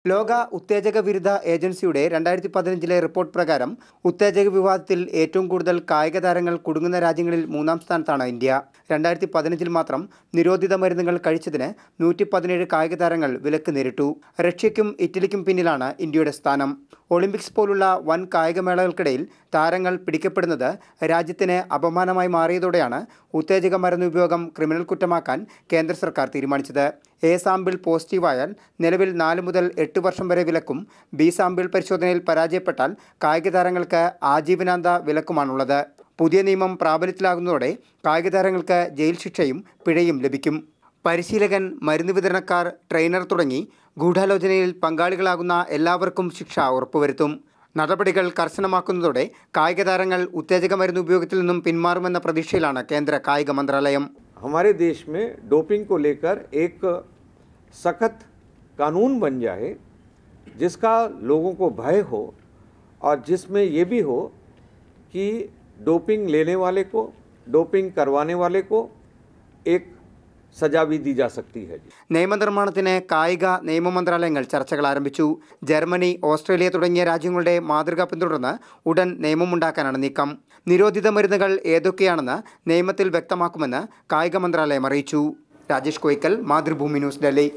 ലോക ഉത്തേജക വിരുദ്ധ ഏജൻസിയുടെ 2015 റിപ്പോർട്ട് പ്രകാരം ഉത്തേജക വിവാദത്തിൽ ഏറ്റവും കൂടുതൽ കായിക താരങ്ങൾ കുടുങ്ങുന്ന രാജ്യങ്ങളിൽ 3-ാം സ്ഥാനത്താണ് ഇന്ത്യ. 2015 മാത്രം നിരോധിത മരുന്നുകൾ കഴിച്ചതിന് 117 കായിക താരങ്ങൾ വിലക്ക് നേരിട്ടു. റഷ്യയ്ക്കും ഇറ്റലിക്കും പിന്നിലാണ് ഇന്ത്യയുടെ സ്ഥാനം. ഒളിമ്പിക്സ് പോലുള്ള വൻ കായികമേളകൾക്കിടയിൽ താരങ്ങൾ പിടിക്കപ്പെടുന്നത് രാജ്യത്തിന് അപമാനമായി മാറിയതോടെയാണ് ഉത്തേജക മരുന്ന് ഉപയോഗം ക്രിമിനൽ കുറ്റമാക്കാൻ കേന്ദ്ര സർക്കാർ തീരുമാനിച്ചത്. എ സാമ്പിൾ പോസിറ്റീവായാൽ നിലവിൽ 4 മുതൽ 8 വർഷം വരെ വിലക്കും, ബി സാമ്പിൾ പരിശോധനയിൽ പരാജയപ്പെട്ടാൽ കായിക താരങ്ങൾക്ക് ആജീവനാന്ത വിലക്കുമാണുള്ളത്. പുതിയ നിയമം പ്രാബല്യത്തിലാകുന്നതോടെ കായിക താരങ്ങൾക്ക് ജയിൽ ശിക്ഷയും പിഴയും ലഭിക്കും. പരിശീലകൻ, മരുന്ന് വിതരണക്കാർ, ട്രെയിനർ തുടങ്ങി ഗൂഢാലോചനയിൽ പങ്കാളികളാകുന്ന എല്ലാവർക്കും ശിക്ഷ ഉറപ്പുവരുത്തും. നടപടികൾ കർശനമാക്കുന്നതോടെ കായിക താരങ്ങൾ ഉത്തേജക മരുന്ന് ഉപയോഗത്തിൽ നിന്നും പിന്മാറുമെന്ന പ്രതീക്ഷയിലാണ് കേന്ദ്ര കായിക മന്ത്രാലയം. हमारे देश में डोपिंग को लेकर एक सख्त कानून बन जाए जिसका लोगों को भय हो और जिसमें ये भी हो कि डोपिंग लेने वाले को, डोपिंग करवाने वाले को एक സജാ भी दी जा सकती है. നിയമനിർമ്മാണത്തിന് കായിക നിയമ മന്ത്രാലയങ്ങൾ ചർച്ചകൾ ആരംഭിച്ചു. ജർമ്മനി, ഓസ്ട്രേലിയ തുടങ്ങിയ രാജ്യങ്ങളുടെ മാതൃക പിന്തുടർന്ന് ഉടൻ നിയമമുണ്ടാക്കാനാണ് നീക്കം. നിരോധിത മരുന്നുകൾ ഏതൊക്കെയാണെന്ന് നിയമത്തിൽ വ്യക്തമാക്കുമെന്ന് കായിക മന്ത്രാലയം അറിയിച്ചു. രാജേഷ് കോയിക്കൽ, മാതൃഭൂമി ന്യൂസ്, ഡൽഹി.